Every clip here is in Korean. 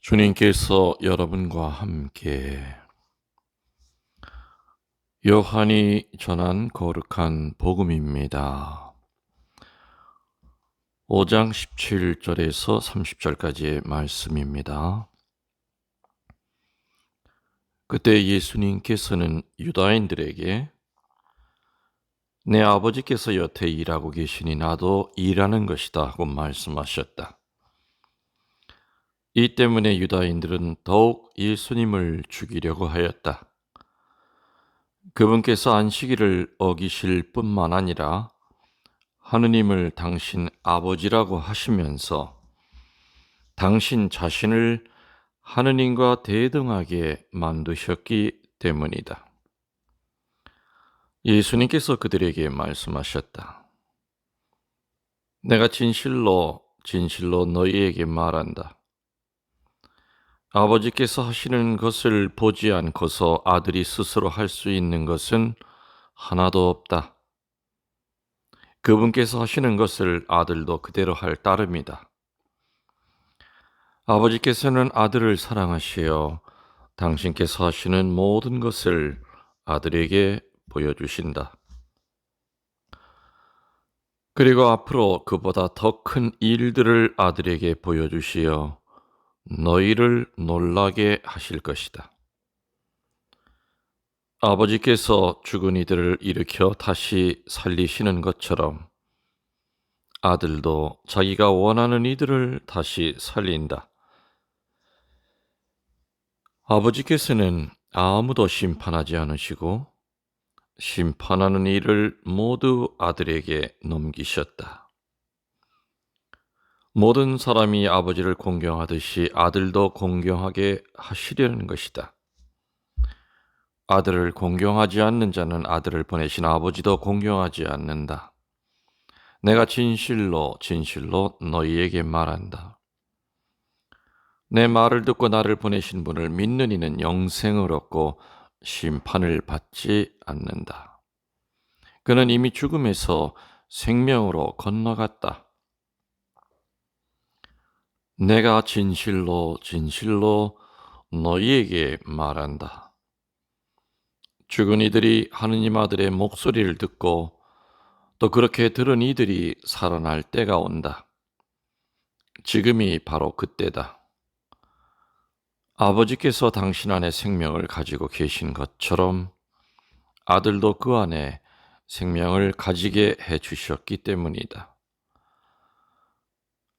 주님께서 여러분과 함께 요한이 전한 거룩한 복음입니다. 5장 17절에서 30절까지의 말씀입니다. 그때 예수님께서는 유다인들에게 내 아버지께서 여태 일하고 계시니 나도 일하는 것이다 하고 말씀하셨다. 이 때문에 유다인들은 더욱 예수님을 죽이려고 하였다. 그분께서 안식일을 어기실 뿐만 아니라 하느님을 당신 아버지라고 하시면서 당신 자신을 하느님과 대등하게 만드셨기 때문이다. 예수님께서 그들에게 말씀하셨다. 내가 진실로 너희에게 말한다. 아버지께서 하시는 것을 보지 않고서 아들이 스스로 할 수 있는 것은 하나도 없다. 그분께서 하시는 것을 아들도 그대로 할 따름이다. 아버지께서는 아들을 사랑하시어 당신께서 하시는 모든 것을 아들에게 보여주신다. 그리고 앞으로 그보다 더 큰 일들을 아들에게 보여주시어 너희를 놀라게 하실 것이다. 아버지께서 죽은 이들을 일으켜 다시 살리시는 것처럼 아들도 자기가 원하는 이들을 다시 살린다. 아버지께서는 아무도 심판하지 않으시고 심판하는 일을 모두 아들에게 넘기셨다. 모든 사람이 아버지를 공경하듯이 아들도 공경하게 하시려는 것이다. 아들을 공경하지 않는 자는 아들을 보내신 아버지도 공경하지 않는다. 내가 진실로 너희에게 말한다. 내 말을 듣고 나를 보내신 분을 믿는 이는 영생을 얻고 심판을 받지 않는다. 그는 이미 죽음에서 생명으로 건너갔다. 내가 진실로 너희에게 말한다. 죽은 이들이 하느님 아들의 목소리를 듣고 또 그렇게 들은 이들이 살아날 때가 온다. 지금이 바로 그때다. 아버지께서 당신 안에 생명을 가지고 계신 것처럼 아들도 그 안에 생명을 가지게 해 주셨기 때문이다.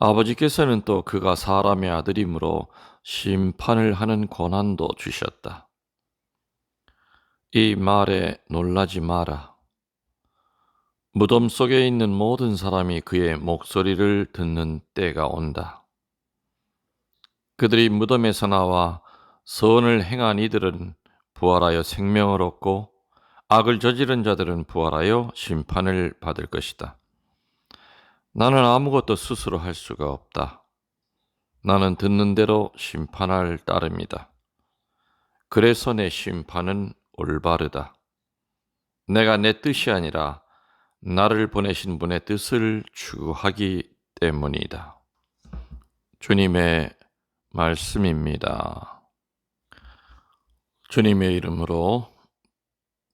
아버지께서는 또 그가 사람의 아들이므로 심판을 하는 권한도 주셨다. 이 말에 놀라지 마라. 무덤 속에 있는 모든 사람이 그의 목소리를 듣는 때가 온다. 그들이 무덤에서 나와 선을 행한 이들은 부활하여 생명을 얻고 악을 저지른 자들은 부활하여 심판을 받을 것이다. 나는 아무것도 스스로 할 수가 없다. 나는 듣는 대로 심판할 따름이다. 그래서 내 심판은 올바르다. 내가 내 뜻이 아니라 나를 보내신 분의 뜻을 추구하기 때문이다. 주님의 말씀입니다. 주님의 이름으로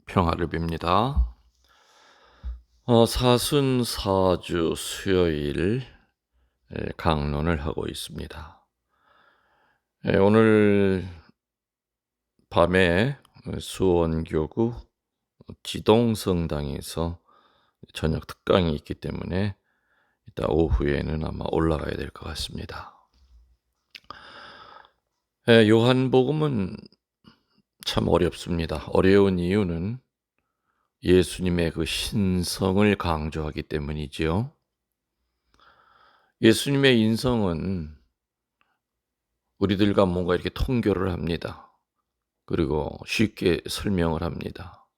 평화를 빕니다. 사순사주 수요일 강론을 하고 있습니다. 오늘 밤에 수원교구 지동성당에서 저녁 특강이 있기 때문에 이따 오후에는 아마 올라가야 될 것 같습니다. 요한복음은 참 어렵습니다. 어려운 이유는 예수님의 그 신성을 강조하기 때문이지요. 예수님의 인성은 우리들과 뭔가 이렇게 통교를 합니다. 그리고 쉽게 설명을 합니다.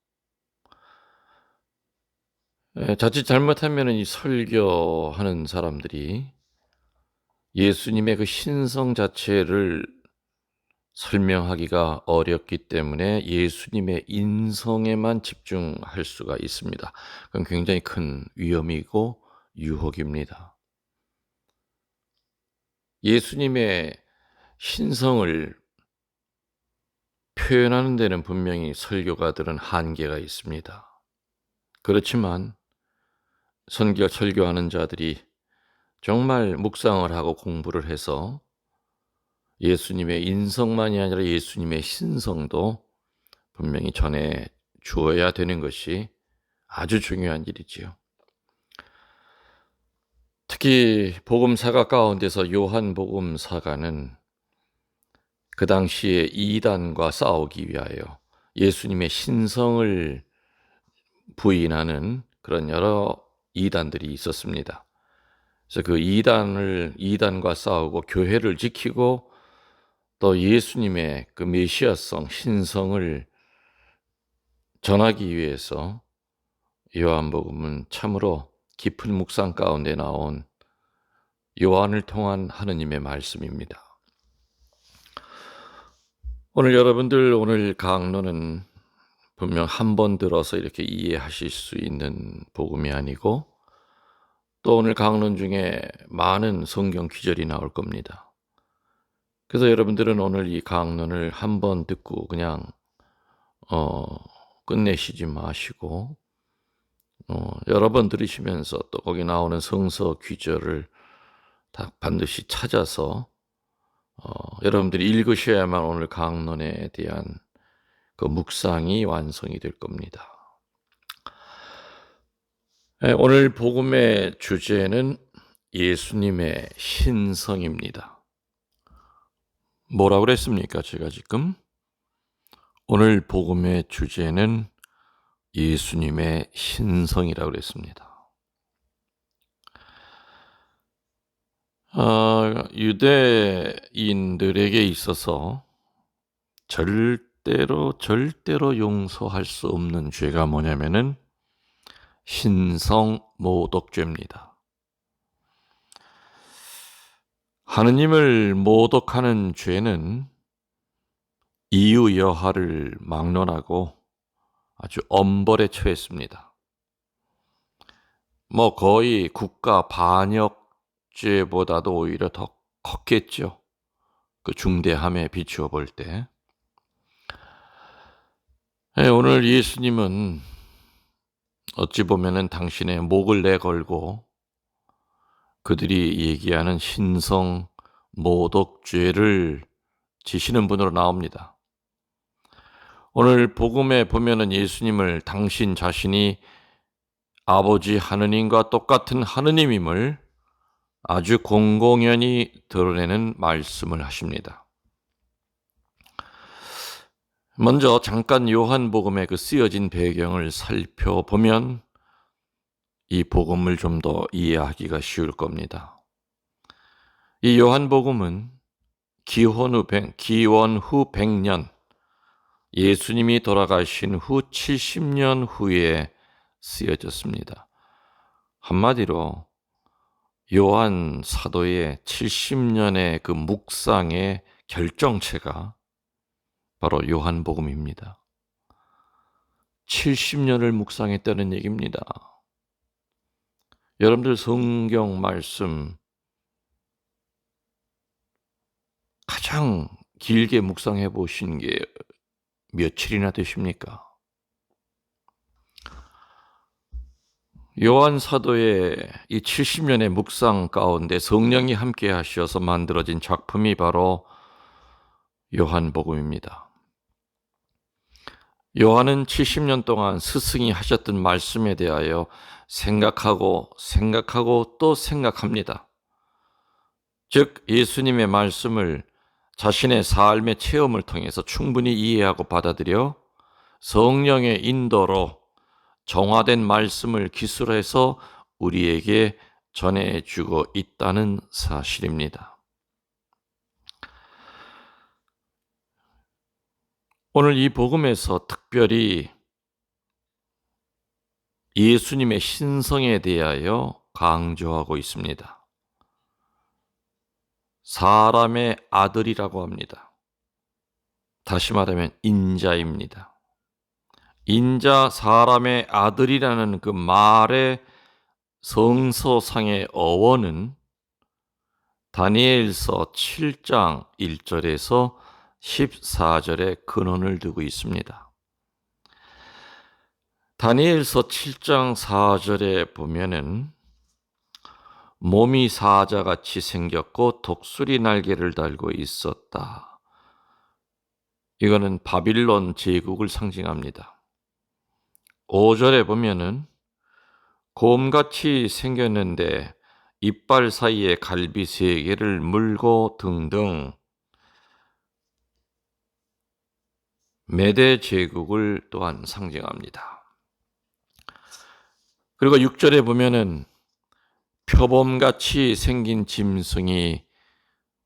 자칫 잘못하면 이 설교하는 사람들이 예수님의 그 신성 자체를 설명하기가 어렵기 때문에 예수님의 인성에만 집중할 수가 있습니다. 그건 굉장히 큰 위험이고 유혹입니다. 예수님의 신성을 표현하는 데는 분명히 설교가들은 한계가 있습니다. 그렇지만 설교하는 자들이 정말 묵상을 하고 공부를 해서 예수님의 인성만이 아니라 예수님의 신성도 분명히 전해 주어야 되는 것이 아주 중요한 일이지요. 특히 복음사가 가운데서 요한복음사가는 그 당시에 이단과 싸우기 위하여 예수님의 신성을 부인하는 그런 여러 이단들이 있었습니다. 그래서 그 이단과 싸우고 교회를 지키고 또 예수님의 그 메시아성 신성을 전하기 위해서 요한복음은 참으로 깊은 묵상 가운데 나온 요한을 통한 하느님의 말씀입니다. 오늘 강론은 분명 한 번 들어서 이렇게 이해하실 수 있는 복음이 아니고 또 오늘 강론 중에 많은 성경 귀절이 나올 겁니다. 그래서 여러분들은 오늘 이 강론을 한 번 듣고 그냥 끝내시지 마시고 여러 번 들으시면서 또 거기 나오는 성서 귀절을 다 반드시 찾아서 여러분들이 읽으셔야만 오늘 강론에 대한 그 묵상이 완성이 될 겁니다. 오늘 복음의 주제는 예수님의 신성입니다. 뭐라고 그랬습니까? 제가 지금 오늘 복음의 주제는 예수님의 신성이라고 그랬습니다. 유대인들에게 있어서 절대로 용서할 수 없는 죄가 뭐냐면은 신성 모독죄입니다. 하느님을 모독하는 죄는 이유 여하를 막론하고 아주 엄벌에 처했습니다. 거의 국가 반역죄보다도 오히려 더 컸겠죠. 그 중대함에 비추어 볼 때. 오늘 예수님은 어찌 보면은 당신의 목을 내걸고 그들이 얘기하는 신성 모독죄를 지시는 분으로 나옵니다. 오늘 복음에 보면은 예수님을 당신 자신이 아버지 하느님과 똑같은 하느님임을 아주 공공연히 드러내는 말씀을 하십니다. 먼저 잠깐 요한복음의 그 쓰여진 배경을 살펴보면 이 복음을 좀 더 이해하기가 쉬울 겁니다. 이 요한복음은 기원 후 100년, 예수님이 돌아가신 후 70년 후에 쓰여졌습니다. 한마디로 요한 사도의 70년의 그 묵상의 결정체가 바로 요한복음입니다. 70년을 묵상했다는 얘기입니다. 여러분들 성경 말씀 가장 길게 묵상해 보신 게 며칠이나 되십니까? 요한 사도의 이 70년의 묵상 가운데 성령이 함께 하셔서 만들어진 작품이 바로 요한복음입니다. 요한은 70년 동안 스승이 하셨던 말씀에 대하여 생각하고 또 생각합니다. 즉 예수님의 말씀을 자신의 삶의 체험을 통해서 충분히 이해하고 받아들여 성령의 인도로 정화된 말씀을 기술해서 우리에게 전해주고 있다는 사실입니다. 오늘 이 복음에서 특별히 예수님의 신성에 대하여 강조하고 있습니다. 사람의 아들이라고 합니다. 다시 말하면 인자입니다. 인자 사람의 아들이라는 그 말의 성서상의 어원은 다니엘서 7장 1절에서 14절에 근원을 두고 있습니다. 다니엘서 7장 4절에 보면은 몸이 사자같이 생겼고 독수리 날개를 달고 있었다. 이거는 바빌론 제국을 상징합니다. 5절에 보면은 곰같이 생겼는데 이빨 사이에 갈비 3개를 물고 등등 메대 제국을 또한 상징합니다. 그리고 6절에 보면은 표범같이 생긴 짐승이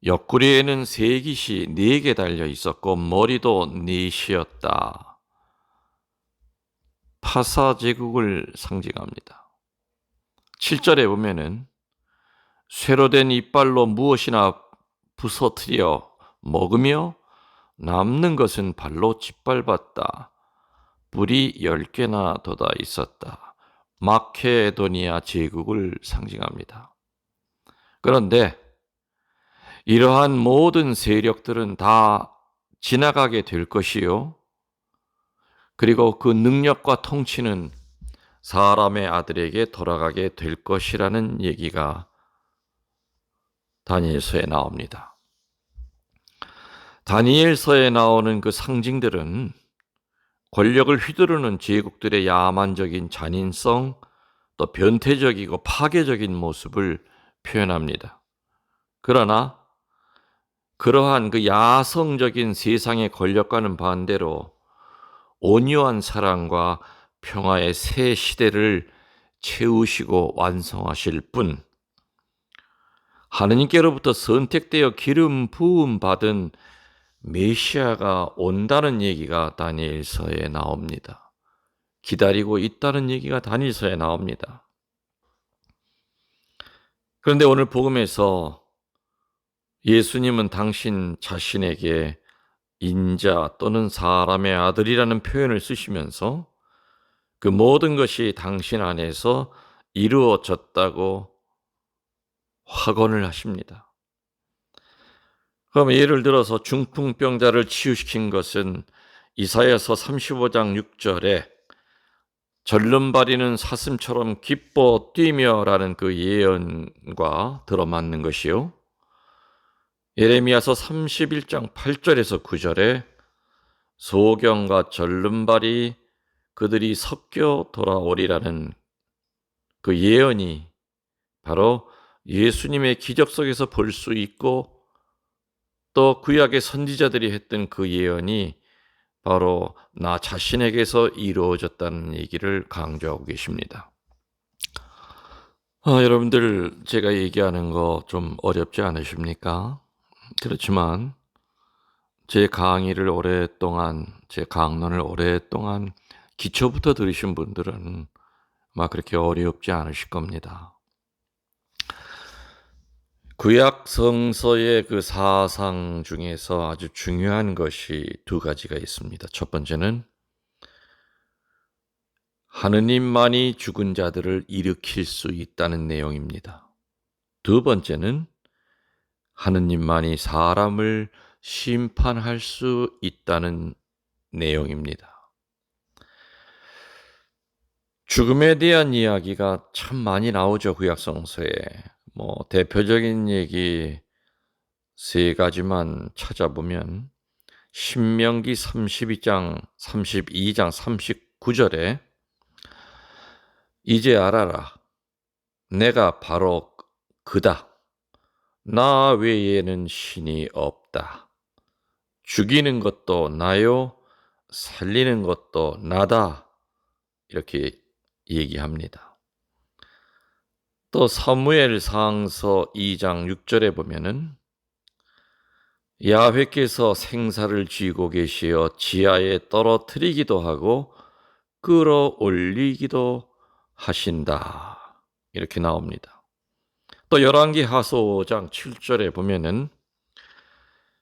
옆구리에는 새깃이 4개 달려 있었고 머리도 4이었다. 파사 제국을 상징합니다. 7절에 보면은 쇠로 된 이빨로 무엇이나 부서뜨려 먹으며 남는 것은 발로 짓밟았다. 뿔이 10개나 돋아 있었다. 마케도니아 제국을 상징합니다. 그런데 이러한 모든 세력들은 다 지나가게 될 것이요. 그리고 그 능력과 통치는 사람의 아들에게 돌아가게 될 것이라는 얘기가 다니엘서에 나옵니다. 다니엘서에 나오는 그 상징들은 권력을 휘두르는 제국들의 야만적인 잔인성, 또 변태적이고 파괴적인 모습을 표현합니다. 그러나 그러한 그 야성적인 세상의 권력과는 반대로 온유한 사랑과 평화의 새 시대를 채우시고 완성하실 분, 하느님께로부터 선택되어 기름 부음 받은 메시아가 온다는 얘기가 다니엘서에 나옵니다. 기다리고 있다는 얘기가 다니엘서에 나옵니다. 그런데 오늘 복음에서 예수님은 당신 자신에게 인자 또는 사람의 아들이라는 표현을 쓰시면서 그 모든 것이 당신 안에서 이루어졌다고 확언을 하십니다. 그럼 예를 들어서 중풍병자를 치유시킨 것은 이사야서 35장 6절에 절름발이는 사슴처럼 기뻐 뛰며라는 그 예언과 들어맞는 것이요. 예레미야서 31장 8절에서 9절에 소경과 절름발이 그들이 섞여 돌아오리라는 그 예언이 바로 예수님의 기적 속에서 볼 수 있고 또 구약의 선지자들이 했던 그 예언이 바로 나 자신에게서 이루어졌다는 얘기를 강조하고 계십니다. 여러분들 제가 얘기하는 거 좀 어렵지 않으십니까? 그렇지만 제 강의를 오랫동안, 제 강론을 오랫동안 기초부터 들으신 분들은 아마 그렇게 어렵지 않으실 겁니다. 구약 성서의 그 사상 중에서 아주 중요한 것이 2가지가 있습니다. 첫 번째는 하느님만이 죽은 자들을 일으킬 수 있다는 내용입니다. 2번째는 하느님만이 사람을 심판할 수 있다는 내용입니다. 죽음에 대한 이야기가 참 많이 나오죠. 구약 성서에. 대표적인 얘기 3가지만 찾아보면 신명기 32장 39절에 이제 알아라. 내가 바로 그다. 나 외에는 신이 없다. 죽이는 것도 나요. 살리는 것도 나다. 이렇게 얘기합니다. 또 사무엘상서 2장 6절에 보면은 야훼께서 생사를 쥐고 계시어 지하에 떨어뜨리기도 하고 끌어올리기도 하신다. 이렇게 나옵니다. 또 열왕기하서 5장 7절에 보면은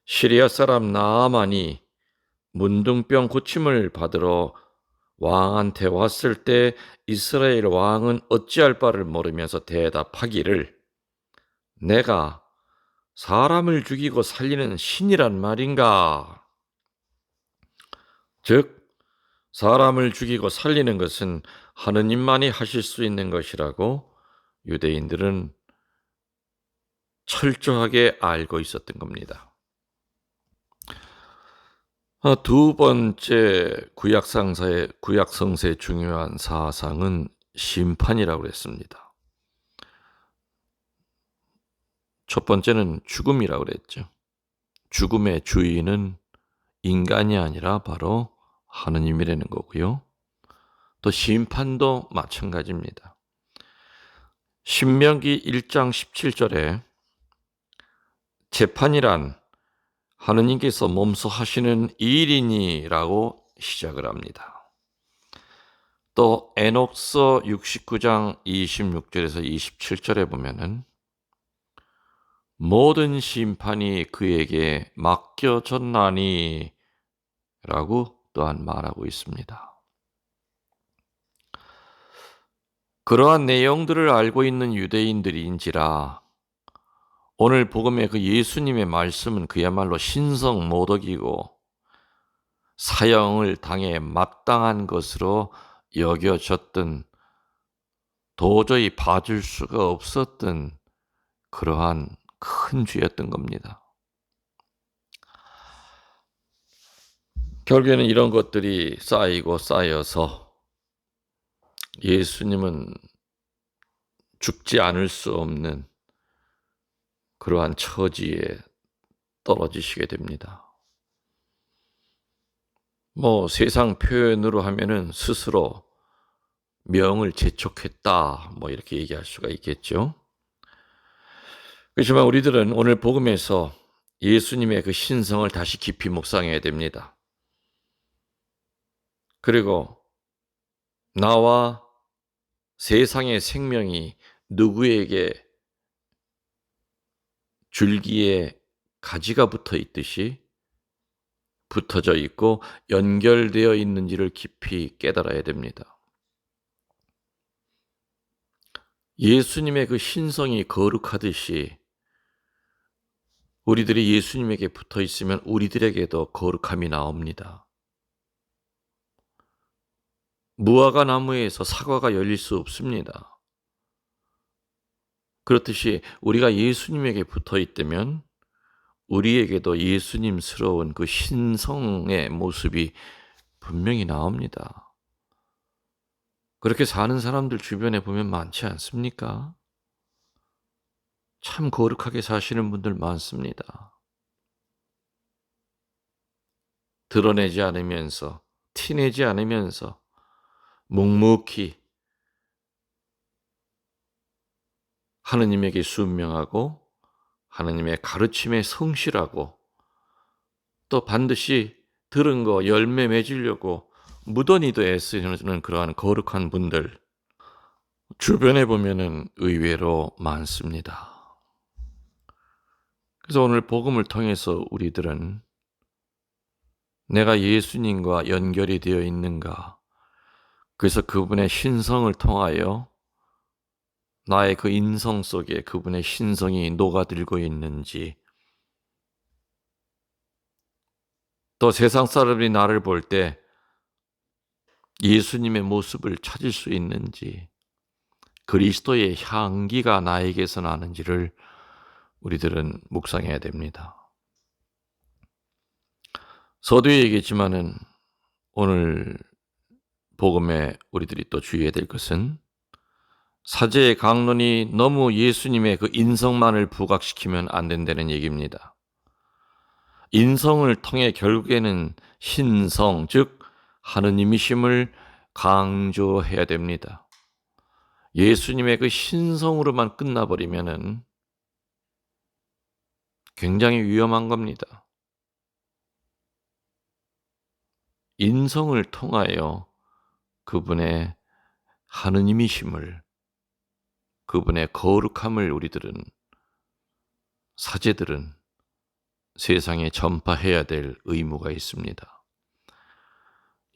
시리아 사람 나아만이 문둥병 고침을 받으러 왕한테 왔을 때 이스라엘 왕은 어찌할 바를 모르면서 대답하기를 내가 사람을 죽이고 살리는 신이란 말인가? 즉, 사람을 죽이고 살리는 것은 하느님만이 하실 수 있는 것이라고 유대인들은 철저하게 알고 있었던 겁니다. 두 번째 구약성서의 중요한 사상은 심판이라고 했습니다. 첫 번째는 죽음이라고 그랬죠. 죽음의 주인은 인간이 아니라 바로 하느님이라는 거고요. 또 심판도 마찬가지입니다. 신명기 1장 17절에 재판이란 하느님께서 몸소 하시는 일이니라고 시작을 합니다. 또 에녹서 69장 26절에서 27절에 보면은 모든 심판이 그에게 맡겨졌나니 라고 또한 말하고 있습니다. 그러한 내용들을 알고 있는 유대인들인지라 오늘 복음의 그 예수님의 말씀은 그야말로 신성모독이고 사형을 당해 마땅한 것으로 여겨졌던, 도저히 봐줄 수가 없었던 그러한 큰 죄였던 겁니다. 결국에는 이런 것들이 쌓이고 쌓여서 예수님은 죽지 않을 수 없는 그러한 처지에 떨어지시게 됩니다. 세상 표현으로 하면은 스스로 명을 재촉했다, 이렇게 얘기할 수가 있겠죠. 그렇지만 우리들은 오늘 복음에서 예수님의 그 신성을 다시 깊이 묵상해야 됩니다. 그리고 나와 세상의 생명이 누구에게 줄기에 가지가 붙어 있듯이 붙어져 있고 연결되어 있는지를 깊이 깨달아야 됩니다. 예수님의 그 신성이 거룩하듯이 우리들이 예수님에게 붙어 있으면 우리들에게도 거룩함이 나옵니다. 무화과 나무에서 사과가 열릴 수 없습니다. 그렇듯이 우리가 예수님에게 붙어 있다면 우리에게도 예수님스러운 그 신성의 모습이 분명히 나옵니다. 그렇게 사는 사람들 주변에 보면 많지 않습니까? 참 거룩하게 사시는 분들 많습니다. 드러내지 않으면서, 티내지 않으면서 묵묵히 하느님에게 순명하고 하느님의 가르침에 성실하고 또 반드시 들은 거 열매 맺으려고 무던히도 애쓰는 그러한 거룩한 분들 주변에 보면은 의외로 많습니다. 그래서 오늘 복음을 통해서 우리들은 내가 예수님과 연결이 되어 있는가, 그래서 그분의 신성을 통하여 나의 그 인성 속에 그분의 신성이 녹아들고 있는지, 또 세상 사람들이 나를 볼 때 예수님의 모습을 찾을 수 있는지, 그리스도의 향기가 나에게서 나는지를 우리들은 묵상해야 됩니다. 서두에 얘기했지만은 오늘 복음에 우리들이 또 주의해야 될 것은 사제의 강론이 너무 예수님의 그 인성만을 부각시키면 안 된다는 얘기입니다. 인성을 통해 결국에는 신성, 즉 하느님이심을 강조해야 됩니다. 예수님의 그 신성으로만 끝나버리면은 굉장히 위험한 겁니다. 인성을 통하여 그분의 하느님이심을, 그분의 거룩함을 우리들은, 사제들은 세상에 전파해야 될 의무가 있습니다.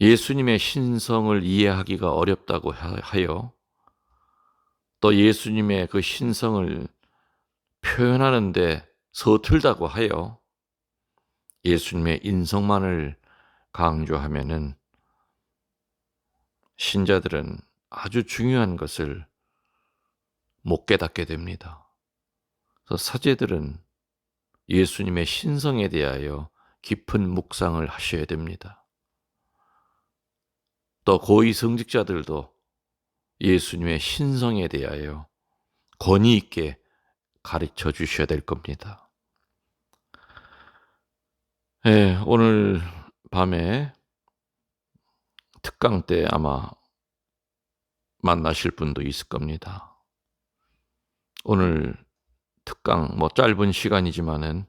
예수님의 신성을 이해하기가 어렵다고 하여 또 예수님의 그 신성을 표현하는데 서툴다고 하여 예수님의 인성만을 강조하면은 신자들은 아주 중요한 것을 못 깨닫게 됩니다. 그래서 사제들은 예수님의 신성에 대하여 깊은 묵상을 하셔야 됩니다. 또 고위 성직자들도 예수님의 신성에 대하여 권위 있게 가르쳐 주셔야 될 겁니다. 예, 오늘 밤에 특강 때 아마 만나실 분도 있을 겁니다. 오늘 특강 짧은 시간이지만은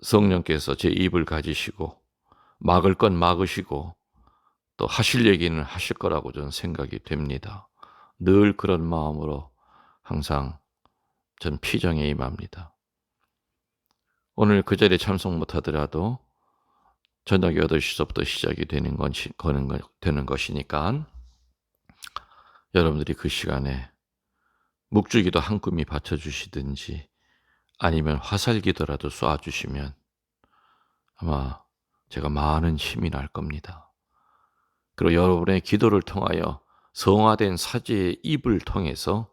성령께서 제 입을 가지시고 막을 건 막으시고 또 하실 얘기는 하실 거라고 저는 생각이 됩니다. 늘 그런 마음으로 항상 전 피정에 임합니다. 오늘 그 자리에 참석 못하더라도 저녁 8시서부터 시작이 되는 것이니까 여러분들이 그 시간에 묵주기도 한 꿈이 받쳐주시든지 아니면 화살기도라도 쏴주시면 아마 제가 많은 힘이 날 겁니다. 그리고 여러분의 기도를 통하여 성화된 사제의 입을 통해서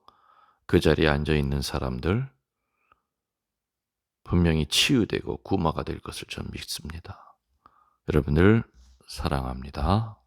그 자리에 앉아있는 사람들 분명히 치유되고 구마가 될 것을 저는 믿습니다. 여러분을 사랑합니다.